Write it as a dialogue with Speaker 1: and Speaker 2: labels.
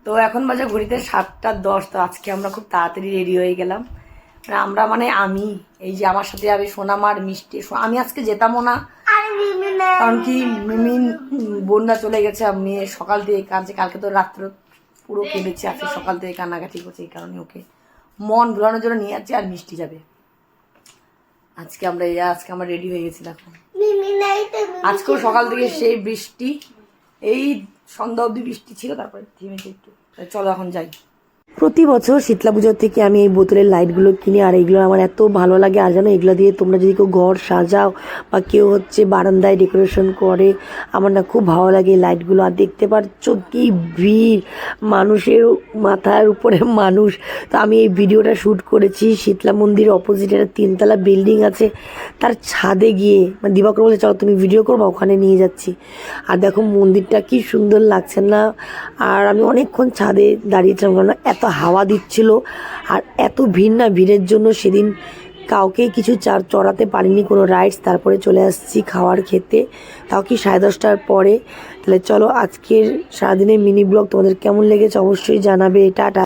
Speaker 1: তো এখন বাজে ঘড়িতে 7:10। তো আজকে আমরা খুব তাড়াতাড়ি রেডি হয়ে গেলাম। আমরা মানে আমি এই যে আমার সাথে যাবে সোনামার মিষ্টি। আমি আজকে যেতামও না, কারণ কি মিমিন বোনরা চলে গেছে। আমি সকাল থেকে কাঁদছে, কালকে তো রাত্র পুরো কেঁদেছে, আজকে সকাল থেকে কান্নাকাটি করছে। এই কারণে ওকে মন ভুলানোর জন্য নিয়ে যাচ্ছে, আর মিষ্টি যাবে। আজকে আমরা রেডি হয়ে গেছিলাম। আজকেও সকাল থেকে সেই বৃষ্টি, এই সন্ধ্যা অবধি বৃষ্টি ছিল, তারপরে থেমেছে একটু। চলো এখন যাই। প্রতি বছর শীতলা পুজোর থেকে আমি এই বোতলের লাইটগুলো কিনি, আর এইগুলো আমার এত ভালো লাগে। আর জানো, এগুলো দিয়ে তোমরা যদি কেউ ঘর সাজাও বা কেউ বারান্দায় ডেকোরেশন করে, আমার না খুব ভালো লাগে এই লাইটগুলো। আর দেখতে পাচ্ছ কি ভিড়, মানুষের মাথার উপরে মানুষ। তো আমি এই ভিডিওটা শ্যুট করেছি শীতলা মন্দিরের অপোজিটে একটা 3তলা বিল্ডিং আছে, তার ছাদে গিয়ে। মানে দিবাকর বলে চলো তুমি ভিডিও করবো, ওখানে নিয়ে যাচ্ছি। আর দেখো মন্দিরটা কি সুন্দর লাগছে না। আর আমি অনেকক্ষণ ছাদে দাঁড়িয়েছিলাম, কারণ এত হাওয়া দিচ্ছিল আর এত ভিড় না। ভিড়ের জন্য সেদিন কাউকেই কিছু চড়াতে পারিনি, কোনো রাইডস। তারপরে চলে আসছি খাওয়ার খেতে, তাও কি 10:30টার পরে। তাহলে চলো, আজকের সারাদিনের মিনি ব্লগ তোমাদের কেমন লেগেছে অবশ্যই জানাবে। টাটা।